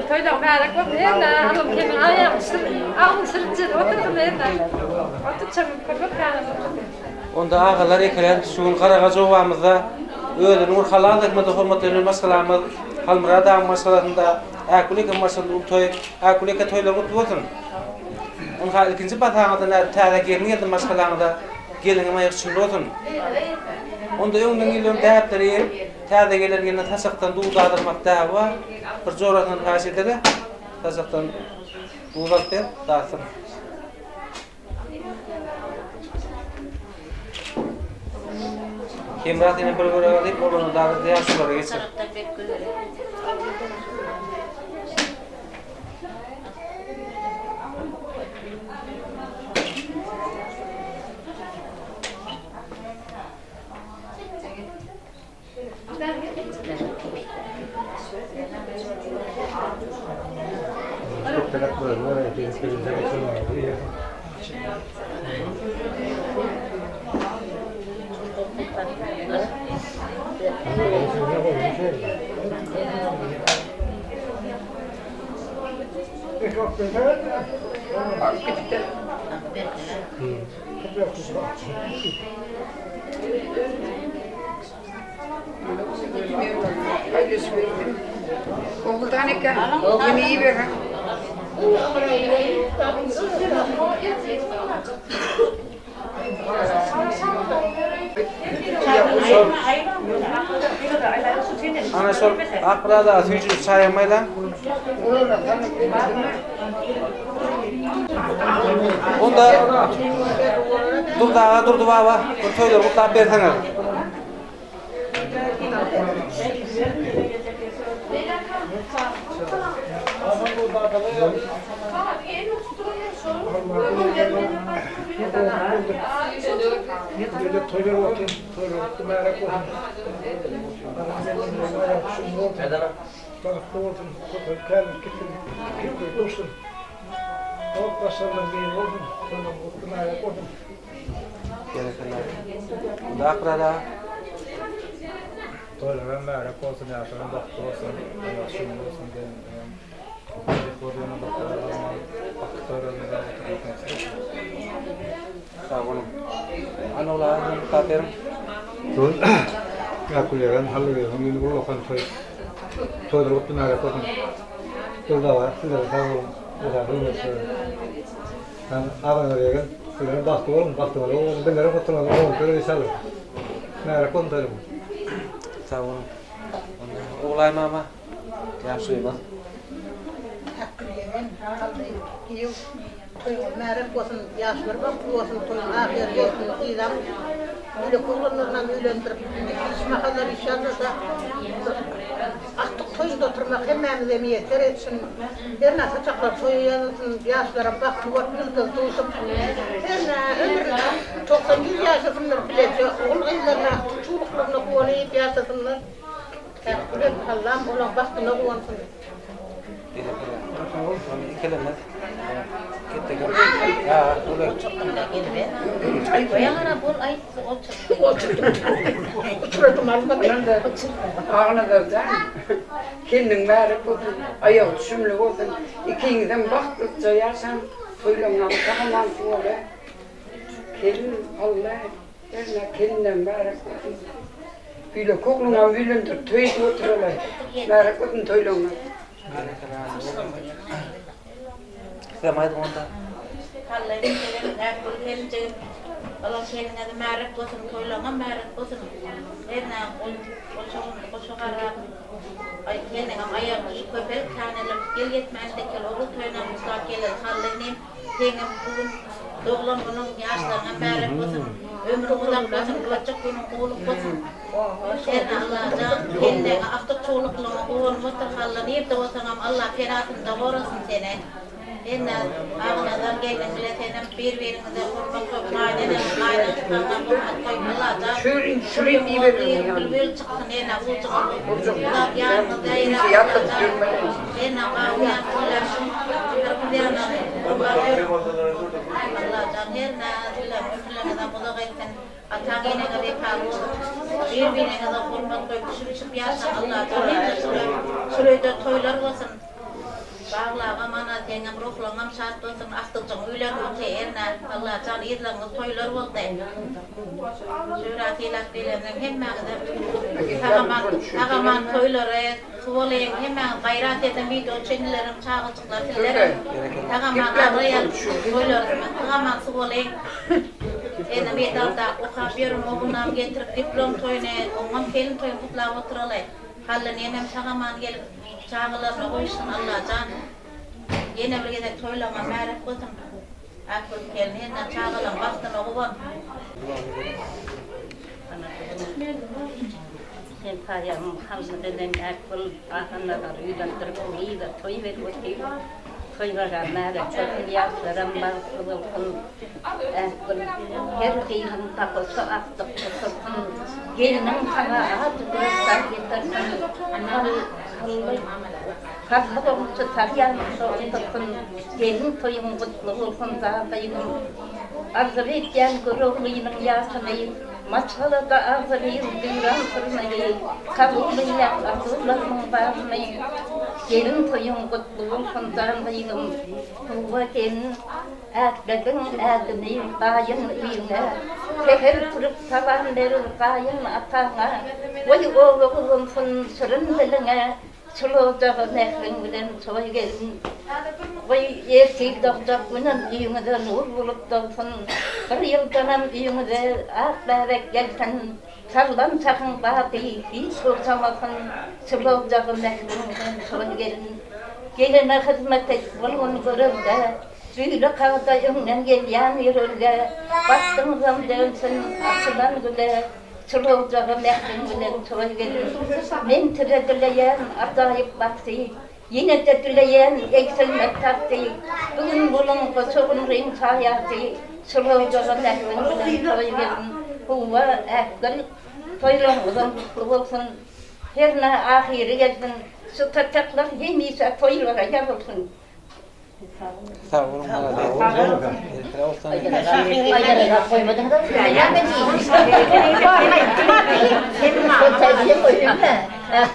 Toylar merak var da alım kemin ayağım sırtçı oturdum yerden. Oturacağım köpek kanı. Onda ağalar ekran şuun Qaragaz ovamızda öğlen urxaladık mı da hormatlanır masalamız halmırada masalarında akulik masalın toy akulik toylar utwatın. Onda ikinci batağında tara gelmedi masalarında gelin ama yaxşılotun. Onda öňden gelýän däpleri täze gelergende tasaktan duýdardyrmakda wa bir joratan haşetede tasaktan duýdap der dasyn. Kimrat yine bir görev alıp onu davet yaşlara geçsin. Oğuldan eken yemeği ver. Ana sol akrada tücü çaymayla. Onda durdu baba. Bu toylar mutlaka bersener. Böyle toylar olsun, merak olsun. Tarafta olsun, gel, olsun. O başlarına bir olsun, sonra mutlu merak olsun. Gerekirler. Bunda akrada. Toylara merak olsun, yaşlarına baktı olsun, yaşlarına olsun diye. Koruyana baktıklarına Sağ olun. Anolar katerim. Don akuleran hallegan ini bu lokan toylar ottu merak olsun. Yolda var, sizler sağ olun. Ben ağabeyim oraya sizlere baktı oğlum. Oğlum benlere oturmadım. Oğlum böyle inşallah. Merak olun derim. Sağ olun. Oğlay mama. Yaşlıyım. Yok, toyun merak olsun, yaşlar bak olsun, toyun ahir olsun, idam. Öyle kullanırlar, öğlendirip, ismakalar inşallah da artık toyunda oturmak hemen yeter etsin. Her nasıl çaklar toyu yanılsın, yaşlara bak, yıldız tutup, her ömür 91 yaşasınlar bilece, oğul aylarına, çocuklarına kullanıp yaşasınlar. Allah'ım olan baktığına kullansın. Kelimler. Gittik. Ya, ulan. Ay bayana bol ay Oturdum almadım. Ağına da kendin merak olsun, ayağı düşümlü olsun. İkinizden baktıkça yaşam, toylamdan tamamdan sonra. Kendin Allah, kendinden merak olsun. Böyle koklundan büyülündür, töyde otururlar. Merak olsun toylamdan. Semaydı onda. Hallayın gelen akıl gelince Allah kendine de merak olsun, toylama merak olsun. Ena koşuğara ay kendine ayağı köpek taneler gel yetmezde olur toyna mutlaka gelir. Hallayın tengem bugün doğulan bunun yaşlarına merak olsun. Ömrü uzak olsun, kılacak günün oğluk olsun. Ena Allah'dan kendine akta çoğuluklama oğul mutlaka neyip de olsun Allah ferasında orasın seni. Ena ağlardan gelin bile senin birbirinize vurmak çok maneler Allah'dan Şurayı iyi verin yani. bülbül çıksın ena vuracak. Bizi yatıp durmayın. Ena ağlayan söylemişim. Allah canherna dilla mülklerine budak ettin. Atağine kadar kalu. Birbirine kadar kurban koyup düşüp yaşa Allah canherna süreyde toylar olsun. Bağlağa mana tengem ruhlanam şart olsun. Aktıkçın üyler öteğerna Allah can idlanız toylar oldu. Şuratilat bilemden hemmağıdır. Ağaman toyları suvalayın hemen gayret eden video çenilerim çağıtıklar tillerim. Ağaman ağlayan toylarım. Ağaman suvalayın. Ene medalda okapıyorum oğlunam getirip diplom toyunu, oğlum kelin toyunu kutlağı oturalay. Hallen yenem ağaman gelip çağılarına koysun Allah can. Yine bir gidek toylama mərək qoydum. Akıl kelin yenə çağılan vaxtına oğlan. Sen payam hamdeden akıl ahanalar uyandırıp uyuyla toy verip oturuyor. Toylara mərək çoğun yaşlarım var kılılkın akıl. Her kıyım takılsa aktık kısılsın. Gelinin sana adı kırıklar getirsin. Kalkıp olmuşsa tariyan soğuktakın gelin toyun kutlu olsun dağdayım. Arzı etken gururluyunun yaşanayım. Maçalı da arzı duyuran sırmayı. Kabulun yak akıllarının bağırmayı. Gelin toyun kutlu olsun dağdayım. Kuva gelin akladın adını kayın iyine. Teher kırıp taban verir kayın atağına. Vay oğlu olsun sırın diline. Çolukdağı nehrin bilen çoğu gelin. Vay erkek doktak bilen düğünüde nur bulup dolsun. Bir yıldanam düğünüde ak bebek gelsin. Sarlan çakın batı hiç kursamasın. Çolukdağı nehrin bilen çoğu gelin. Geline hizmet et bulun görürde. Suyla kağıda yönden gel yan yürürge. Bastığımızdan dönsün açılan güle. Çolukdağı nehrin bilen çoğu gelin. Men tüdedileyen adayıp baktı. Yine de dileyen eksilmek taktı. Bugün bulun koçuğun renk hayatı. Çolukdağı nehrin bilen çoğu gelin. Huva akıl toylarımızın kutlu olsun. Her ne ahiri gelsin. Şu tataklar yemiyse toylara yarılsın. Sağ olun. Ayarına koymadın da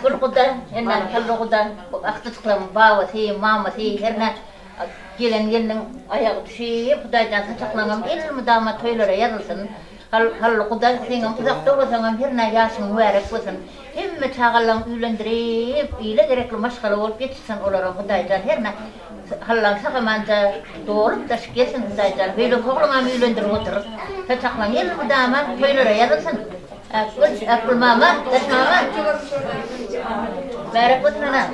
Kurkuda, hemen kallukuda, aktıklarım bağısı, maması, herine gelin ayağı düşüyor, Kuday'dan saçaklanım, elimi dama toylara yarılsın. Kallukuda senin uzakta olsanım, herine yaşın mübarek olsun. Hem çağalan üylendirip, ile gerekli maşgala olup yetişsin olarak Kuday'dan herine. Hallang sakamanca doğrup da şikesin Kuday'dan, böyle koğluma üylendirip oturur. Saçaklan elimi dama toylara yarılsın. Akıl mama, taş mama. Merak etme.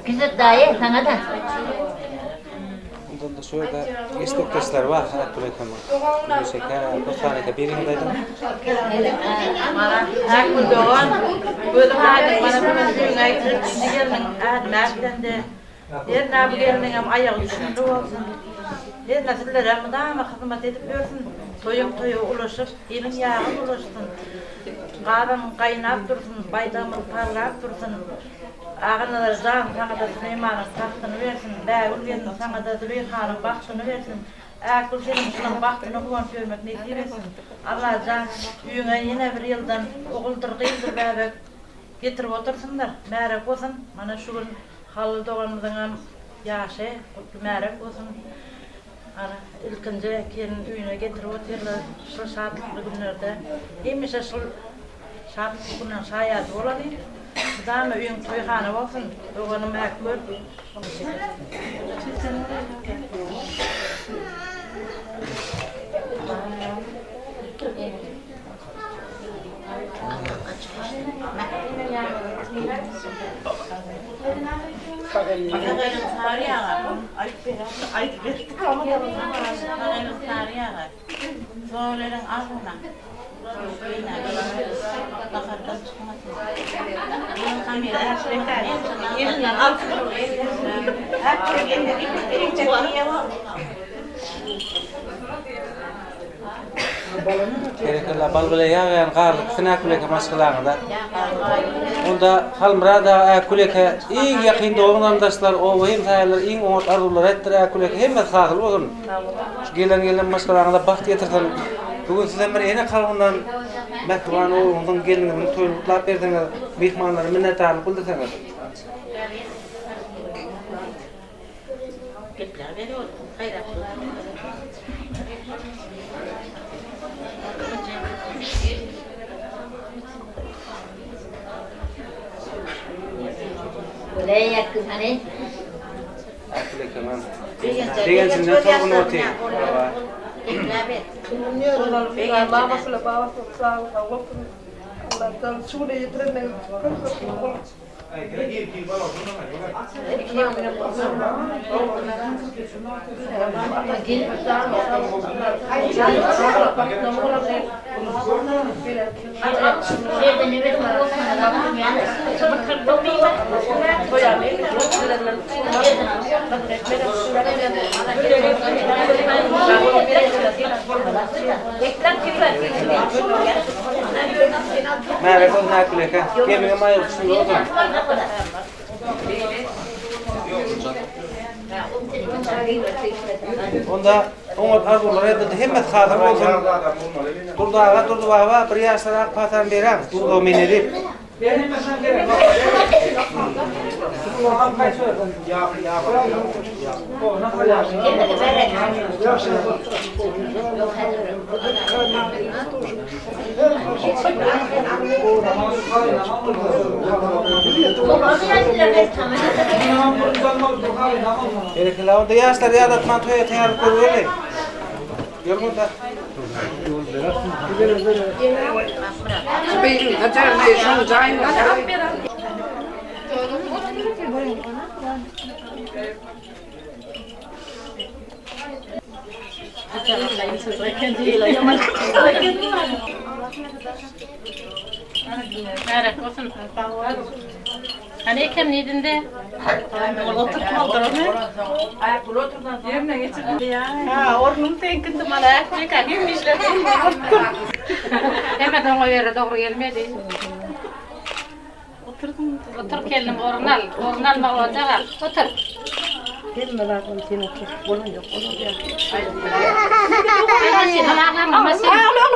Güzel daye sana da. Bundan da şöyle istektaşlar var. Akıllı kama. Müzika, postanede birindeydim. Akıl doğan, böyle hadi bana bir gün aytırıp diyelim, merkezde. Yerine bu gelinin ayağı düşündü olsun. Yerine sizlere ama hizmet edip görsün. Toyu ulaşıp, elin yağın ulaşsın. Qadan qaynap dursun, baydamın parlap dursun. Ağanalar can sana da Süleyman'ın tahtını versin. Bägül versin sana da Züleyxa'nın baxtını versin. Akıl senin şunun baxtını kuvan görmek nesip etsin. Allah can üyüne yine bir yıldan oğuldur qıyıldır bäbek getirip otursunlar. Märek olsun. Mana şu gün halı doğanımızın yaşı, kutlu märek olsun. İlkinci kelin üyüne getirip oturlar. Şu şartlıklı günlerde. Hemişe şu şartlıklı günler şayat oladı. Dama üyün toyxana olsun. Doğanım märk gör. Gerekli balgıla yağan qarlık finakuleka maskalarında. Onda halmra da akuleka iň ýakynda oňlandaşlar, o hem taýlar iň oňat arzular etdir akuleka hemme sahil bolsun. Gelen maskalarında baht getirsen, bugün sizden bir ene kalgyndan mehman oğlundan gelinini toýlap berdiňiz, mehmanlara minnetdarlyk bildirseňiz. Gepler veriyor. Hayır. Buraya yakın hani. Akuleka men. Degensinden torgun oty. Gepler ver. Märe kon akuleka. Kemiňe maýyl şunu otur. Onda oňat arzular etdi hemme sahil bolsun. Durdaga bir ýaşlara patan berem. Durda meni dip. Gerekli onda ýaşlar ýadatman toýa täýärlik görýärler. Ýolmunda. Beyin kaçar ne şunu cayın kaçar. Merak olsun. Hani kim nidinde? Oturtma. Ayaklı oturdan yerine geçirdi ya. Ha, ornum tenkindi bana ayaklı kalbim işledi. Hemen ona göre doğru gelmedi. Oturdum. Otur keldim ornal. Ornal mı olacak? Otur. Gelme bakalım seni otur. Bunun yok. Onun yok.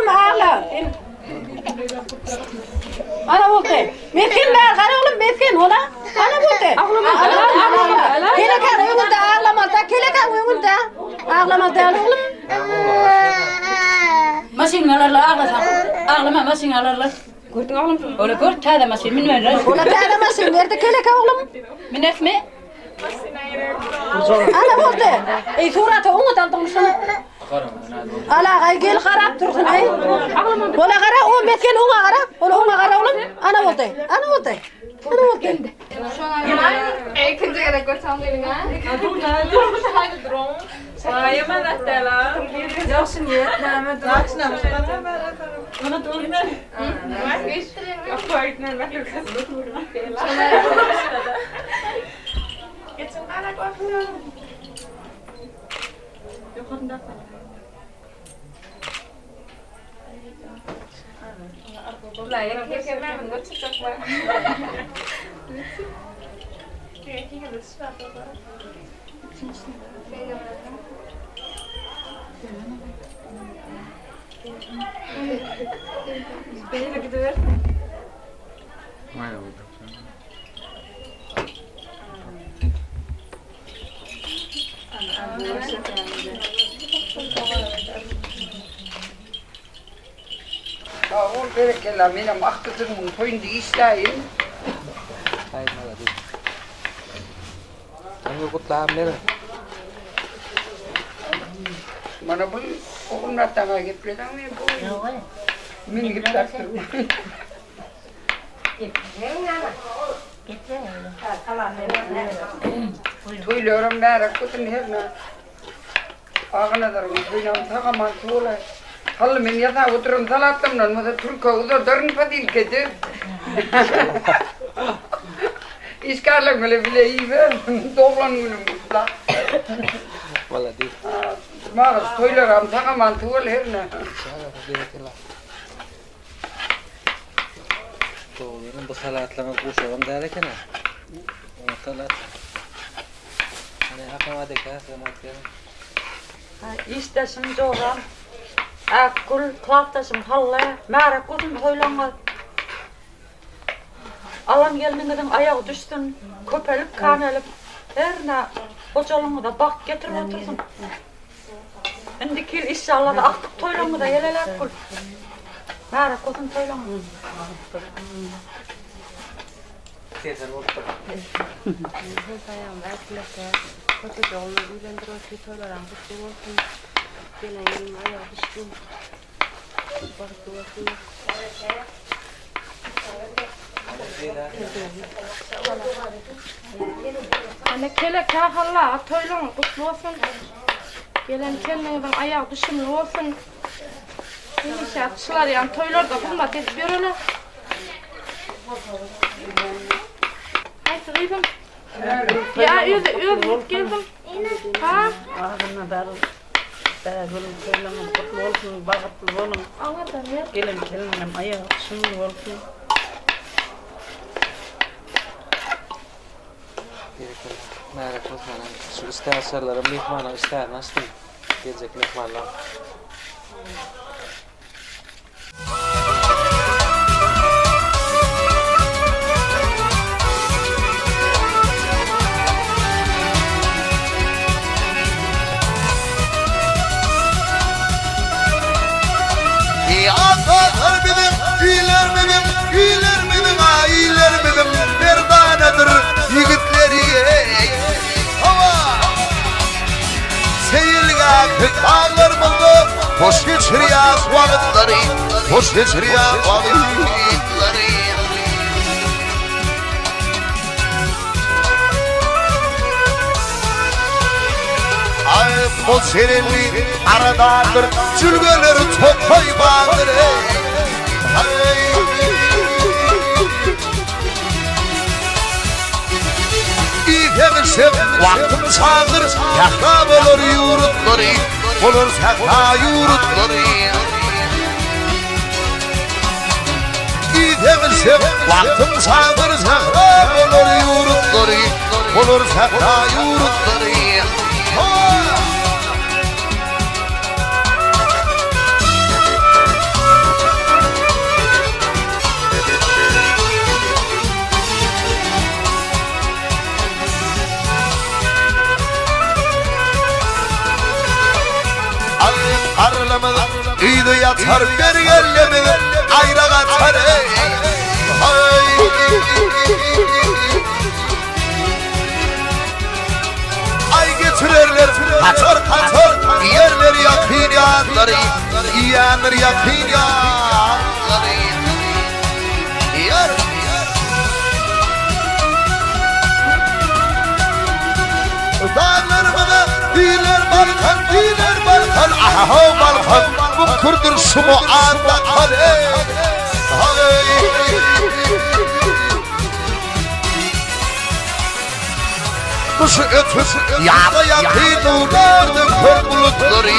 Ağla. Ana oldu. Mefkin ver, kara oğlum mefkin ola. Ana oldu. Ağlama. Kelek ağlama da ağlama da. Kelek ağlama da oğlum. Masinalarla ağlasa. Ağlama masinalarla. Gördün oğlum. Ola gör tada masin min ver. Ola tada masin verdi kelek oğlum. Min efme. Ana oldu. Ey suratı onu daldım sana. Ala gel qarap tursun ay. Ola qara o metken ona qara. Ona qara oğlum. Ana oldu. İkinci kere görsem gelin ha. Haydi durum. Yaman attela. Yaxşı niyet, näme durum. Bana doğru ne? Var geçtirin. Yok koydun ben kızım. Geçen bana bakıyor. Yok onda. Là em kia kia mang mình có chút chắc mà. Kia kia được sao đó. Beni de gidiyor. Oğul gerekli benim akıtımın toyunda işleyin. Hayır, hadi. Onu kutlayam nere? Bana bu okullardan gitmeden mi bu? Min gibi taktırdım. Toyluyorum merak kutun herine. Ağına da toyluyorum takaman tuğla. Halı men yatağa oturun salattımdan mı da Türk'e uzatırın fadil kedi. İşkarlık bile iyi ver. Doğulan günüm kutla. Vallahi değil. Mağaz toylaram takaman tuval herine. Doğruların bu salatlarını kuşağım derken ha. O salat. Hani akamadık ha salatları. İşteşim çoğram. Akul klaftaşım halle. Mara kuzum toylanma. Alam gelmeden ayağı düştün. Köpelip kanelip. Herine hocalığımı da bak getirip otursun. Indiki inşallah da aktık toylanma da yeleler kul. Mara kuzum toylanma. Teyzen oldu. Sayam erkekler kötü yolunu üylendiriyor toylaran kutlu olsun. Gelen yerim ayağı düştüm. Bakı olsun. Anne kele kahalla toylan kutlu olsun. Gelen kendine ayağı düşümlü olsun. İnşaatçılar yani toylarda hürmet etmiyorlar. Haydi kızım. Ya yüzü geldim. Ha? Ağzına darıl. Dağılın toylanın kutlu olsun, bakıtlı olun. Anladım ya. Gelin kelinem ayağı şimdi olsun. Merak etme. Şu isterserlerim mihmana ister nasıl gelecek mihmanlar. Atalar benim, iyiler benim, iyiler benim, aileler benim, merdanedir yigitleri. Hava seyirga kıtağlar buldu, hoş geçiriyaz vakitleri, hoş geçiriyaz vakitleri. Ay bu seninli aradadır, cülgeler çok koymadır. İyifemişim, vaktim sağdır, yakta bulur yurutları, bulur sakta yurutları. İyifemişim, vaktim sağdır, sakta bulur yurutları, bulur sakta yurutları. Arlamadı, iyiydi yatar bir gellemedi, ayra kaçar. Ay getirirler, kaçar kaçar, yerler yakın yanları, yiyenler yakın yanları. Yer. Dağlarımı da diler Balkan, diler Balkan, aha Balkan, bu kurdur şumu anda kale. Kuşu ötüp yağda yakın uğlardı kör bulutları,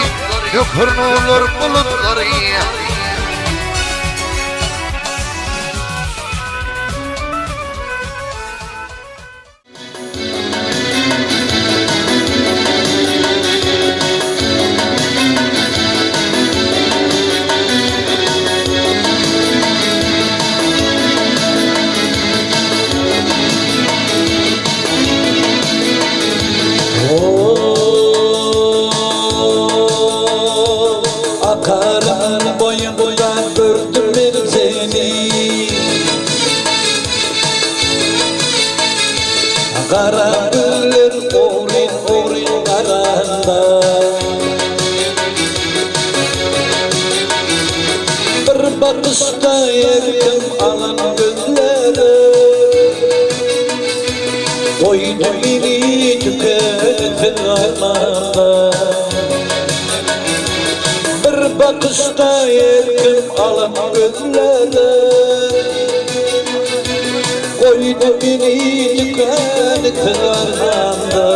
yukarı olur bulutları. Akarın boyunda gördüm bir seni, kara güller orin orin karanda. Bir bakışta yerdim alan gözleri, koydu beni tüketin armağanda. Bir bakışta yerdim alan gözleri, koydu beni tüketin armağanda.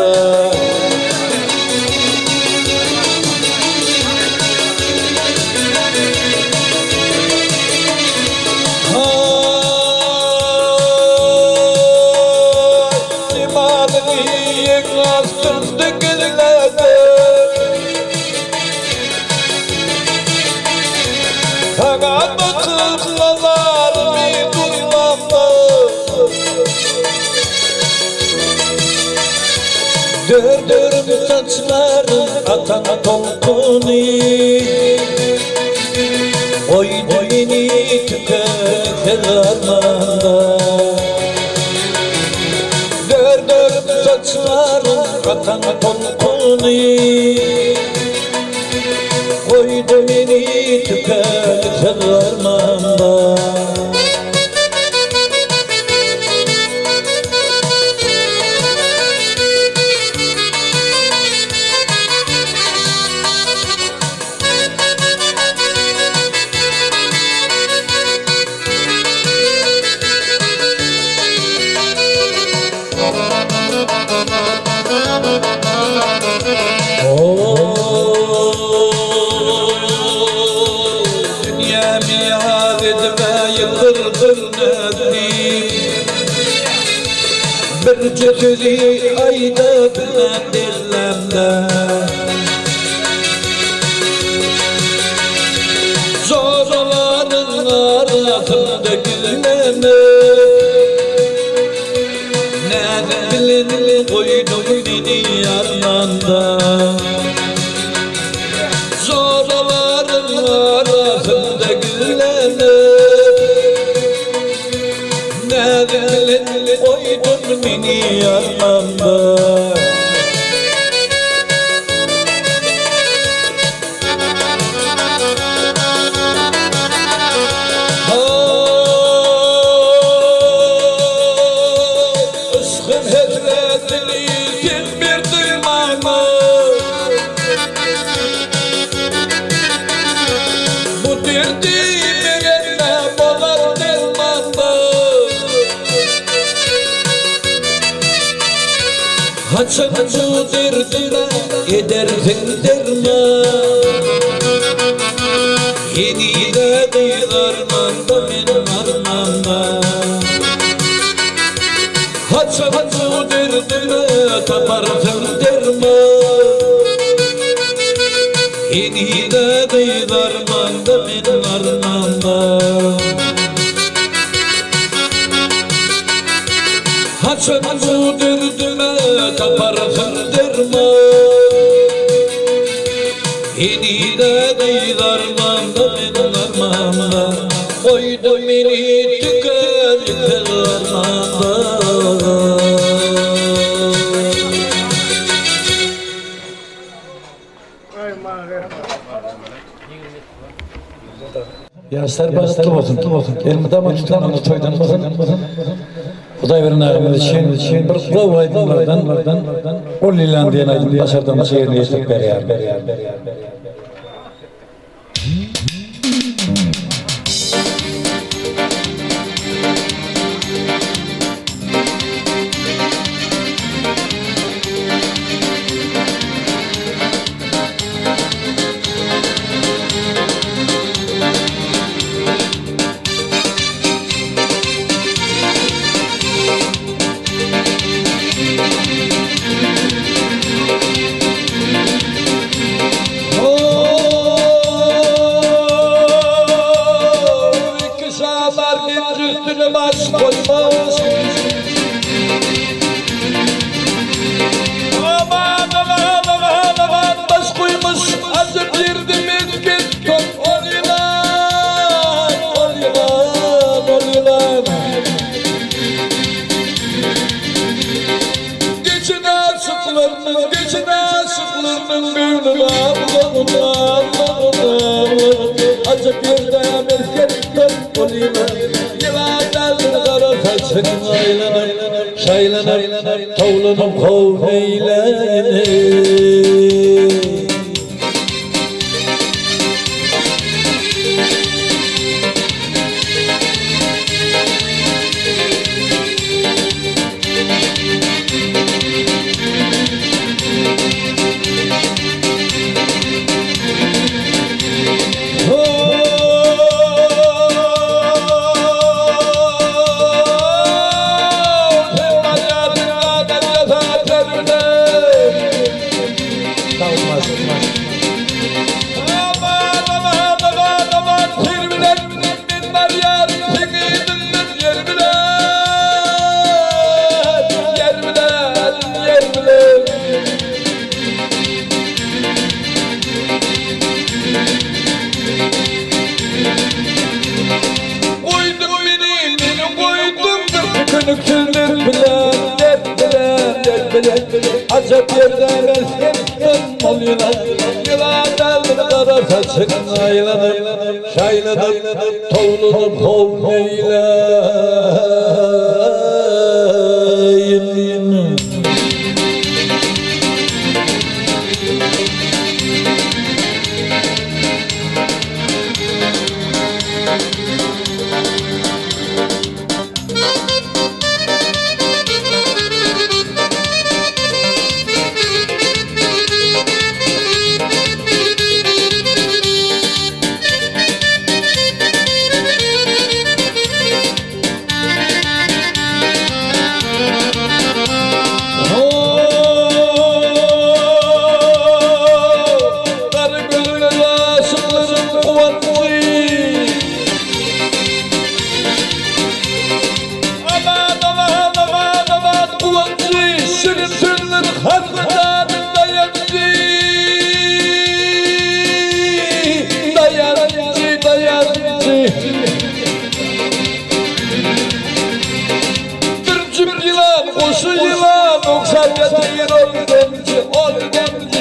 Bana bakıp nazar mı duymam mı? Dördürüm saçlarım atan tolkuni Oydu beni tüketir armanda Dördürüm saçlarım atan tolkuni Oydu beni tüketir armanda Bir cüzeli ayda bilen dillemde Zor olanın arasında gülmeme Ne bilin koydum beni armanda Zor olanın arasında gülmeme Ne bilin koydum beni armanda Aşkın hesretini kim bir duymama Bu derdiğimi yenmem olar dermanma Haçancı derdine edersin derman Yeni de kıyılarmanda benim armanda Haçancı derdine taparsın derman Yeni de kıyılarmanda benim armanda Haçancı derdine taparsın derman Yeni de kıyılarmanda benim armanda Koydum beni tükendir armanda Yaşlar balıklı olsun. Elmide maçtan onu toydan olsun. Huday verin ağabeyimiz için bir kulağı aydınlardan o lilan diyen aydın başardığımız yerini yaşadık beraber. Üstüne baş koymaz Aman aman aman aman baş koymuş Azı birdimiz git top ol yılan Ol yılan ol yılan Geçin aşıklarının geçin aşıklarının gönlüne Allah'ına Azı bir dayanır git top ol yılan Şaylanır, tavlanım kov eylenir Sevmez dökülür bilen, acep yerden esken oluyorlar. Yılan daldır kara saçın aylanır, şaylanır, toğlunup kovmaylayın.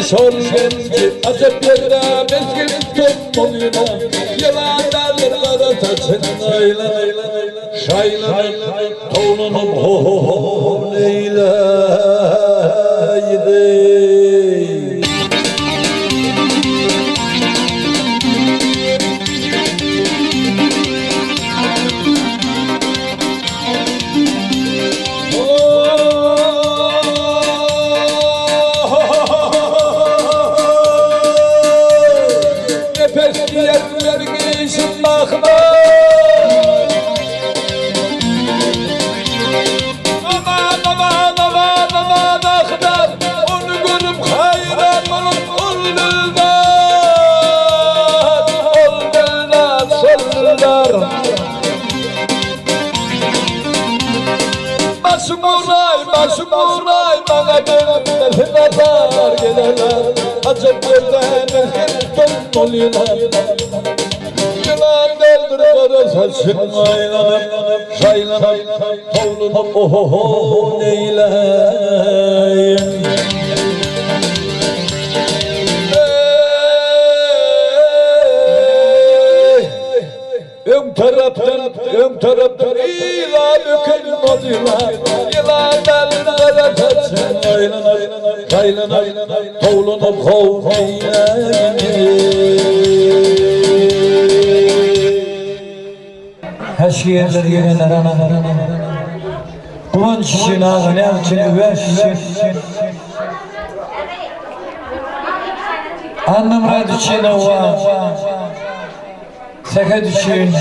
Sol genci, acep yerine bezgin tutmalıyla. Yılan derler kara saçın aylanır, şaylanır, toğlunup neyleydi. Başım uğray bana benim nazar gelirler. Acep yerden esken oluyorlar. Yılan deldir kara saçın aylanır, şaylanır, toğlunup neyleyin. Ön taraftan ilan ökülmediler. Yılan deldir kara saçın aylanır, şaylanır, toğlunup Her yerler yerine rana Kıvanç için ağın elçin üver için Annem rad için ova Seket için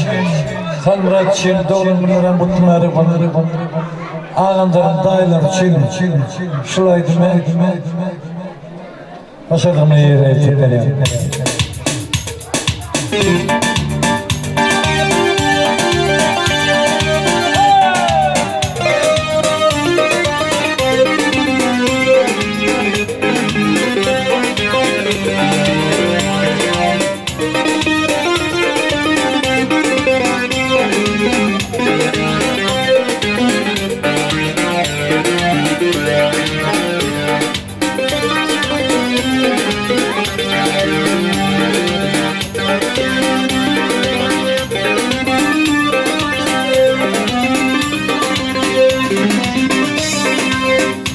Kalmurat için Doğrumluların butları Ağınların dayılar için Şulaydı me Başardım yere etkileriyor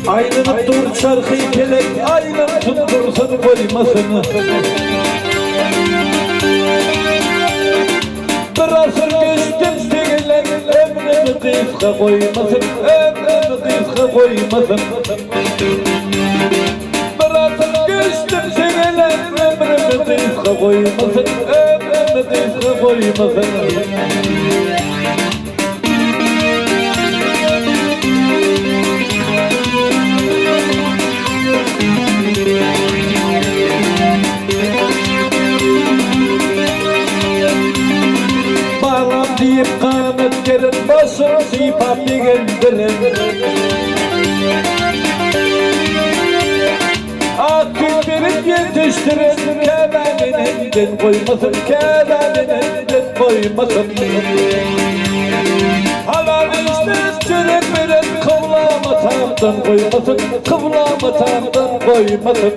Ayrılıp dur çarkıyı kelek, ayrılıp tuttursun koymasını. Bir asır geçtim segilen, ömrümü kıyıska koymasın, ömrümü kıyıska koymasın. Bir asır geçtim segilen, ömrümü kıyıska koymasın, ömrümü kıyıska koymasın. Deyip kanıt gelin başını sipap digendirin Akıl verip yetiştirin Kemalininden koymasın Kemalininden koymasın Halal işte çürek bir tamdan koymasın, kıvlamı tamdan koymasın.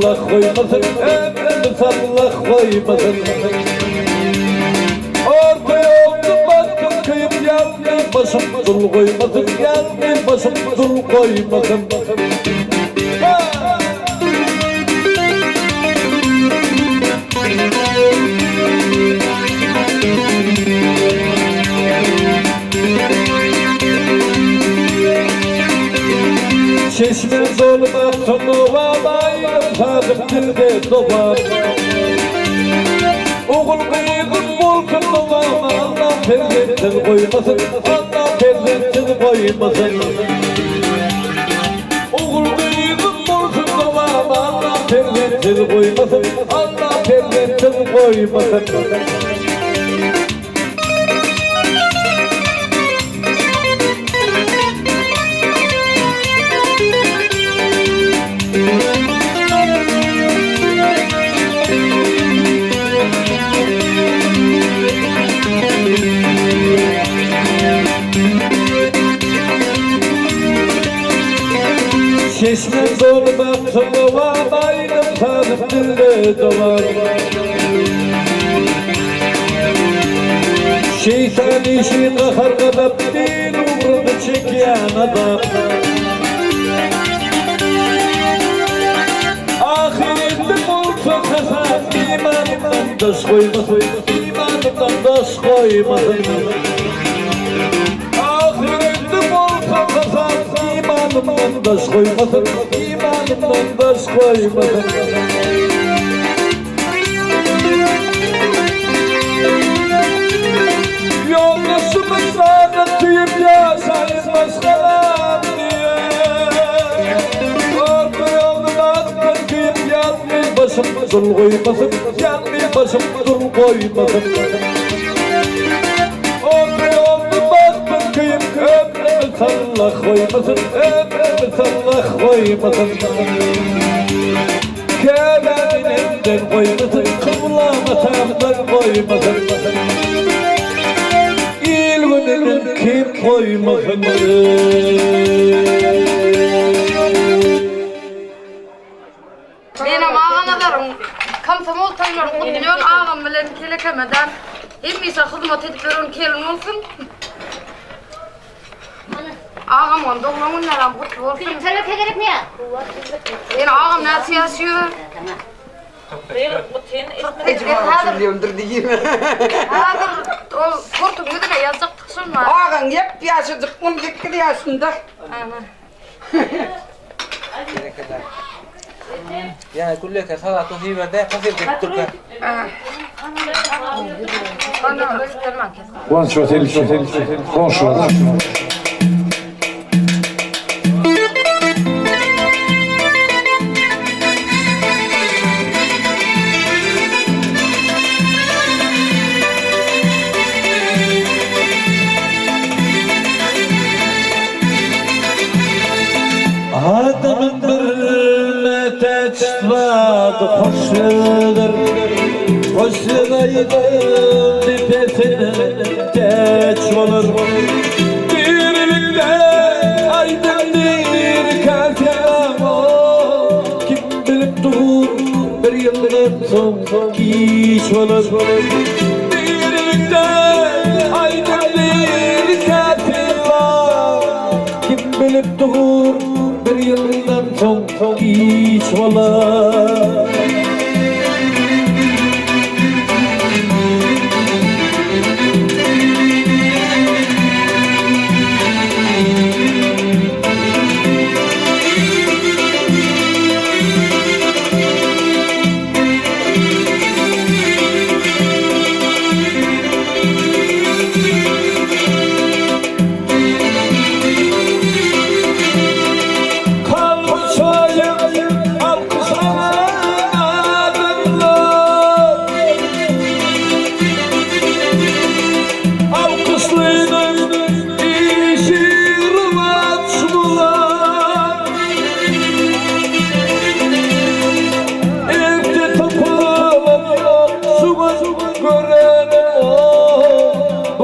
Allah koymasın, ömrümü sallah koymasın. Orta yolda baktım kıyıp yandı başım dul koymasın, yandı başım dul koymasın. Çeşme dolmak sonu valayım sadık dilde dolar. Oğul kıyıkın volkun dolama Allah perzensiz koymasın, Allah perzensiz koymasın. Oğul kıyıkın volkun dolama Allah perzensiz koymasın, Allah perzensiz koymasın. Çeşme dolmak soluğa bayram sadık dilde dolar. Şeytan işi kahar kadar değil umrunu çekiyen adam. Ahirette olsa kasap imanımdan daş koymasın, imanımdan daş koymasın. Ahirette olsa kasap imanımdan daş koymasın, imanımdan daş koymasın. Yoldaşımızdan tüyüp yaşayın başkalar diye. Orta yoldan kıyıp yandı başım dul koymasın, yandı başım dul koymasın. Orta yoldan kıyıp ömrümü sallah koymasın, ömrümü sallah koymasın. Kâbe'nin elinden koymasın, kıblama tamdan koymasın. İl gününün kim koymasın. Benim ağanalarım, kamsamol toylarım kutluyor, ağam bilen kelekemeden hemmiyse hizmet edip verin kelin olsun. Ağam on doğumun neram kutlu olsun. Film söyleke gerek mi ya? Benim ağam nasıl yaşıyor? Milyondur diyeyim. Ağam o kurtum yüzüne yazık tıksın var. Ağam hep yaşadık, 12 yaşında. Yani kulleke salatu hiverde kasirdik Türk'e. Bonjour, bonjour. Adamın birine teçladı hoşludur. Hoşludaydı nefesine teç olur. Birlikte aydındır kalkama. Kim bilip dur bir yıldan son iş olur. Birlikte aydındır kalkama. Kim bilip dur bir yıldan son iş olur.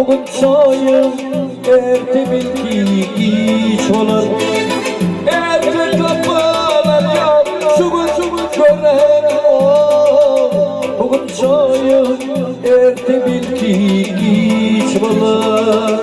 bugün soyum erteminki iç olur. Erte kapalar yok, şugun gören o. Bugün soyum erteminki iç olur.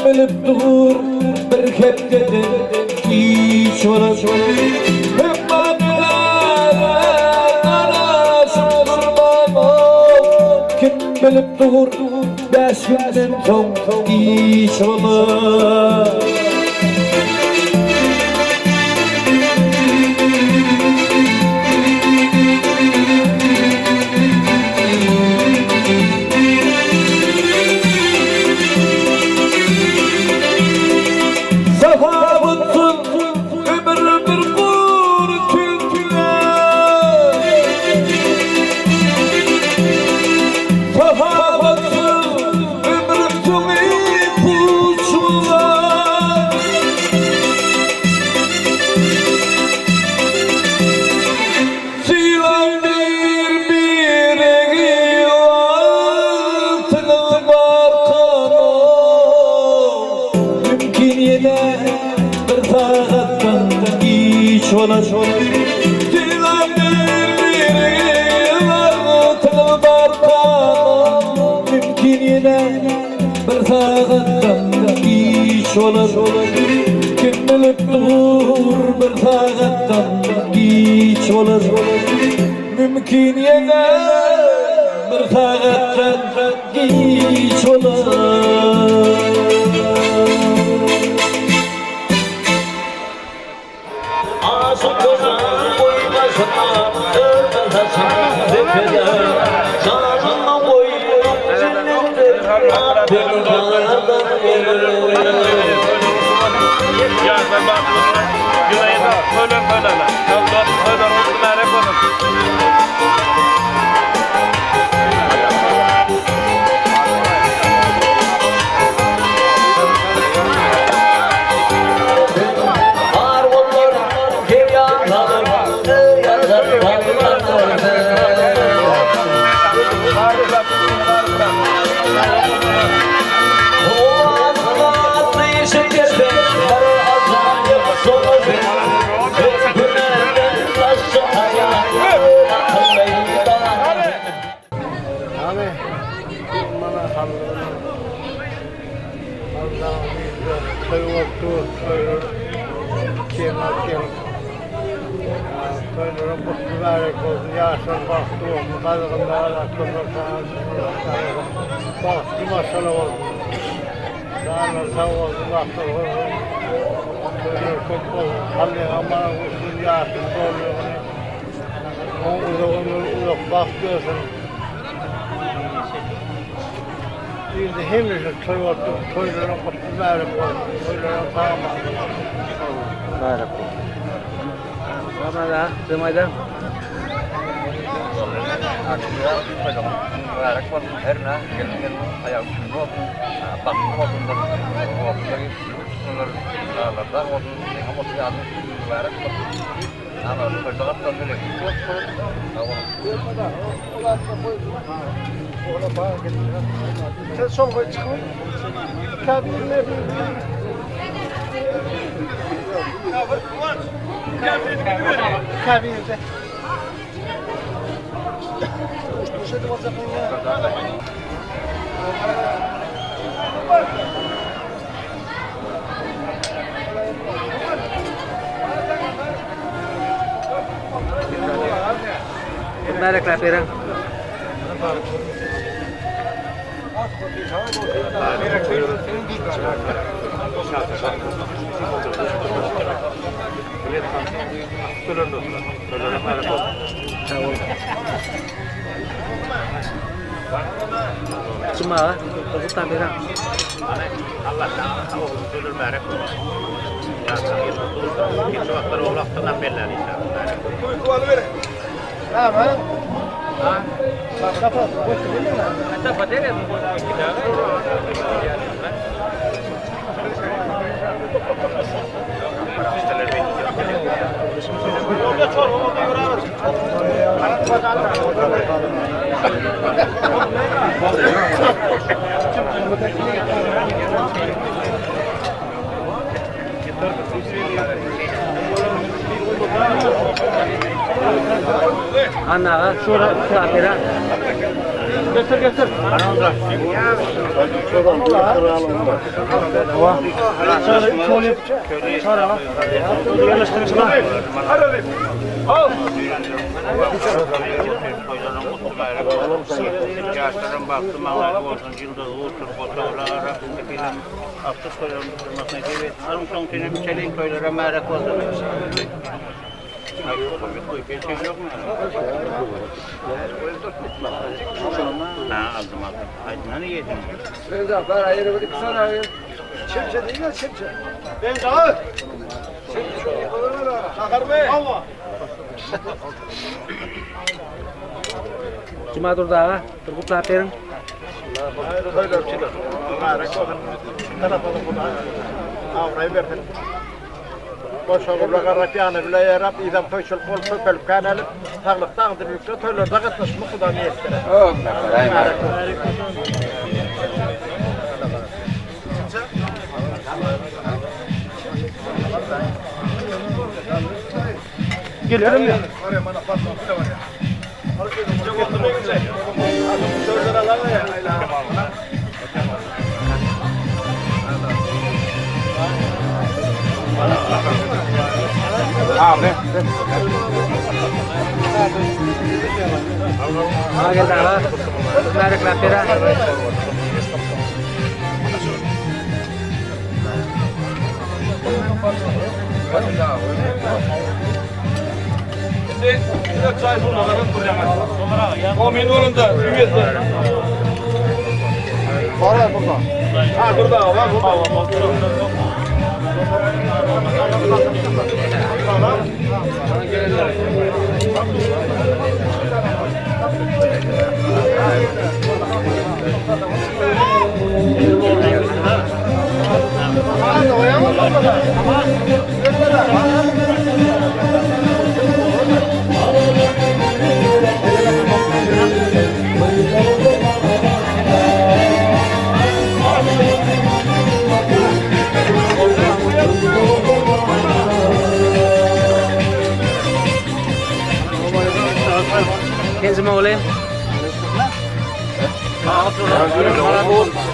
Bilip dur bir hepteden hiç olur. Hep baklar arasın durmam. Kim bilip dur beş günden son hiç olur. Kim bilip dur bir tağattan hiç olur. Mümkün yana bir tağattan hiç olur. Asıl kozan koymasına örtün taşın zepede. Canıma koyuyor cennetten benim dağlardan verir. Ya ben bakıyorum. Güneyde söylen. Söylen olsun merak olun. Hemlice toylarına kutluları koy, toylarına tamam. Merak ol. Ama da sığmaydı. Merak var. Her ne gelin ayak üstünde olsun. Bakım olsun da ortadaki bunlar dağlarda olsun. Ama siyahın merak var. Ama toylardan böyle. Sen son koy çıkın. Kabirine kabirde. Merakla beren. Cuma, aku tak beren. Anna, şura kafira. Götür. Ananda. Yaşlarım baktım Allah'a olsun yıldız olsun fotoğraflara hafta koyulmasına gibi arımsan senin çelik köylere merak oldu. Aldım. Aydın'ı yedim. Sevda, ben ayırı bir kısa ayır. Çepçe değil ya, çepçe. Ben çağır. Çepçe olur mu? Sakar Bey. Allah. Cuma durda, Turgut Laperin. Hayır, hayır, çıkar. Merak oldu. Tarafını bunu avrayı verdim. Boşalıp rakarapyanı bile yarab, idam toyçul kol köpelip kanalip, sağlıktandır yüksek, toylarda katlaşma kuda niyetleri. Oh, merak Geliyorum ya. Abi. Gel daha. Merak lapera. O minurunda üyesi. Var burada. Ha burada var. Kenzi Mağolay.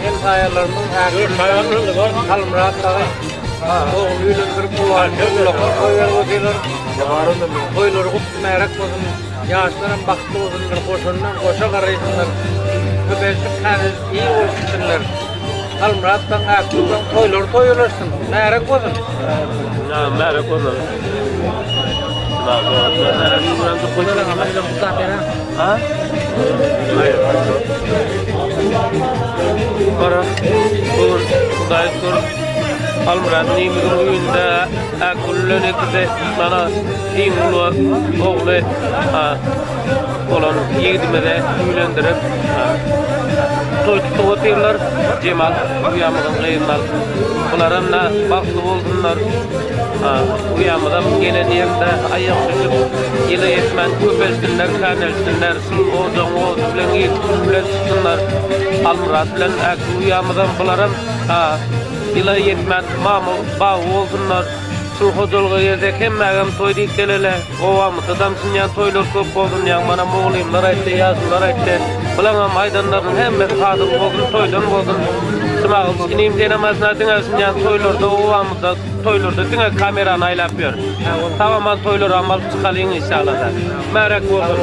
En sayarlarımız Kalmırat Dağı'y oğul üylendirip bulan oğulaklar koyver koydiler. Koyları kutu merak olsun, yaşların baktı olsunlar, koşundan koşa karayısınlar. Köpeşik kanız iyi olsunlar. Kalmırat'tan aklından toyları toyularsın, merak olsun. Merak olsun. Koyulan ama ile mutlaka bana. Ha? Hayır. Para, kur, kudayı kur. Almıran nimizin uyunda akullun ekide bana imulu oğlu olan yiğidime üylendirip toytu otirler Cemal uyamadan kıyımlar. Bunların da baktı olsunlar. Uyamadan geleniyemde ayak düşüp yılı yetmen köpelsinler, kanelsinler, oğuzdan oğuz bilen yetkin bilen çıksınlar. Almırat bilen uyamadan bunların yıla yetmen mamul bağ olsunlar. Şu hozulga yerde kemmägem toy diýip gelele. Owamyzda damsynýan toylar köp boldun ýa mana moglymlar aýtdy, ýaşylar aýtdy. Bularga maýdanlaryň hemmesi hadyr boldun, toydan boldun. Symagym inim denamazna diňersinýan toylarda owamyzda toylarda diňe kamerany aýlap ber. Tamaman toylar amal çykalyň inşallah. Märak bolsun.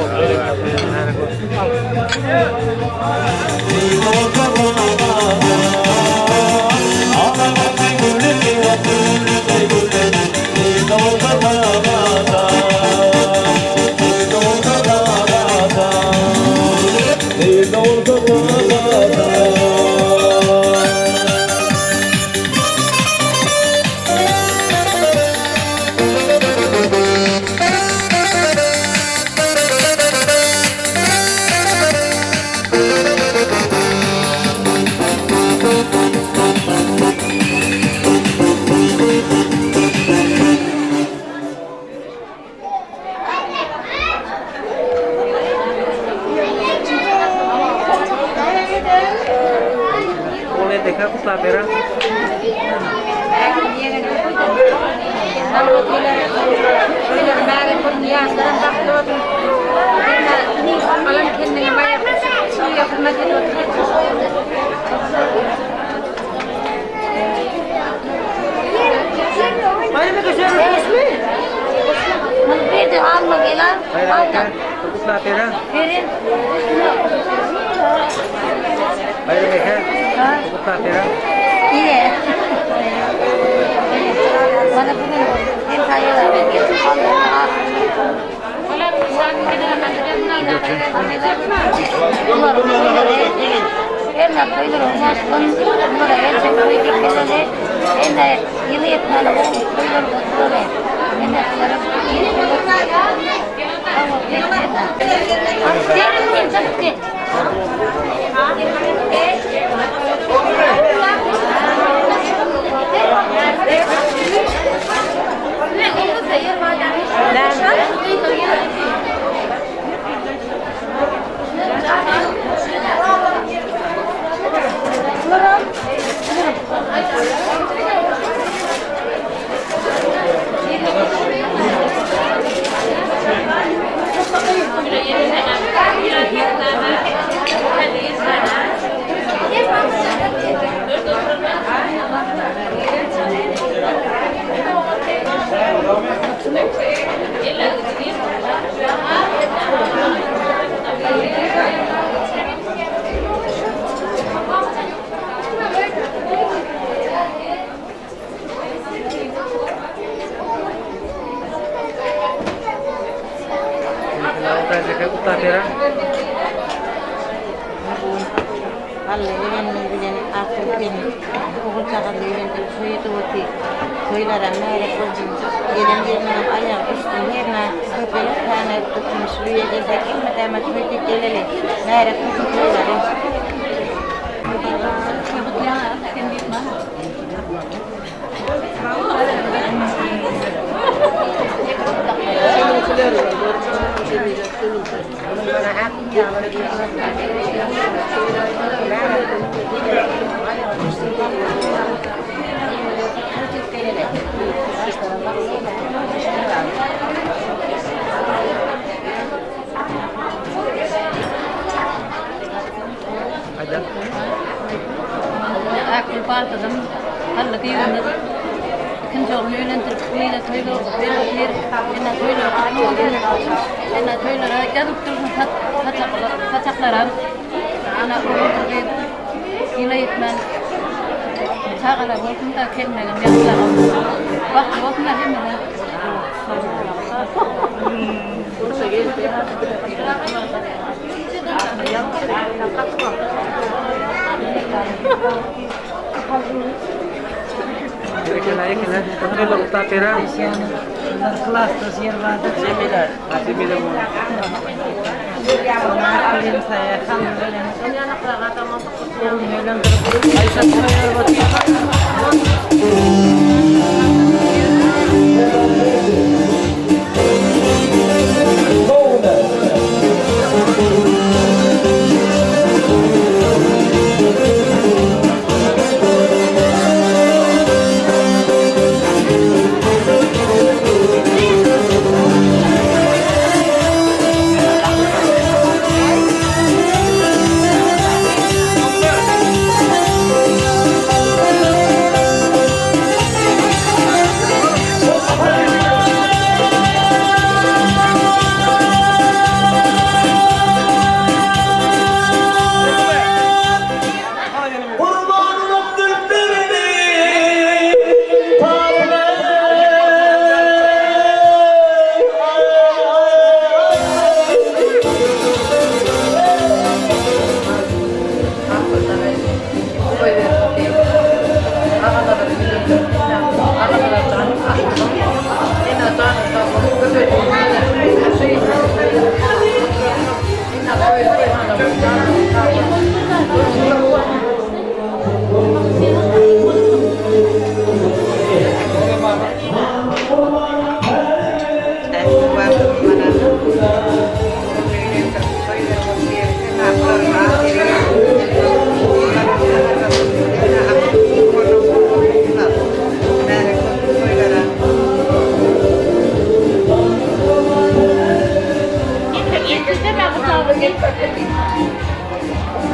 Sizde ben kutladım.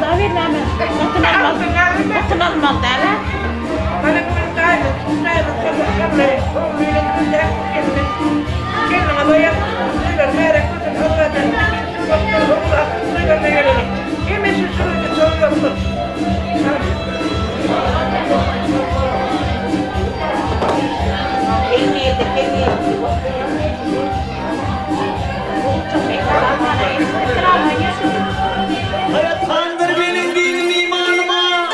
Daha bir hemen. Satın almaz. Satın almaz derler. Bana bunu gayrı, sabırlarla, oğluyla güzel kendine ama yapmışlar, merak etsin, Allah'tan Allah, suyla ne gelelim. Kimisi suyla soruyorlar. Hayat tandır benim dinim imanıma,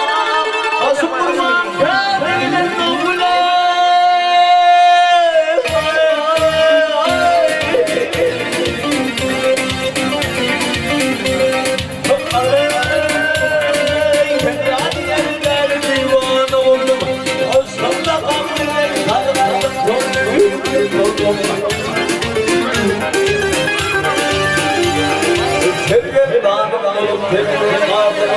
asıp durma kârıyla nafile. Kendi yerler divan oldum, aslında kamiller sarılardım, doldum. Sevgili dağdım olup sevgili dağdım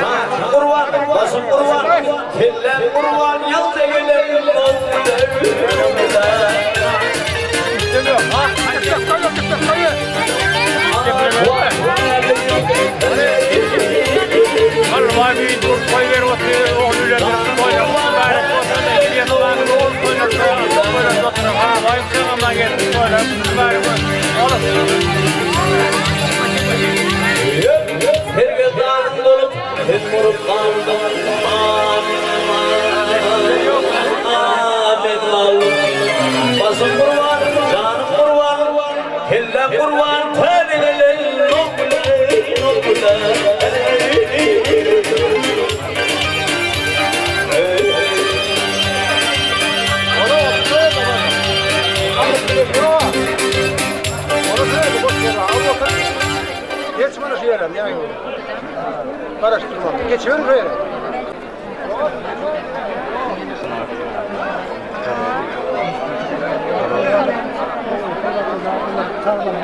Şah kurban, basın kurban, kellen kurban, yal sevgilerim İstemiyor, ha? Var bir dur koy ver o oğluyla koy var yanılan koylar koylar vay kanama geldi koylar var oğlum her dağın dolup hep vurup kaldım Ahmet malum basın kurban canım kurban kelle kurban tenelel nokule Geç bana şu yerden ya. Karıştırma. Geçiyorum şöyle. Tamam.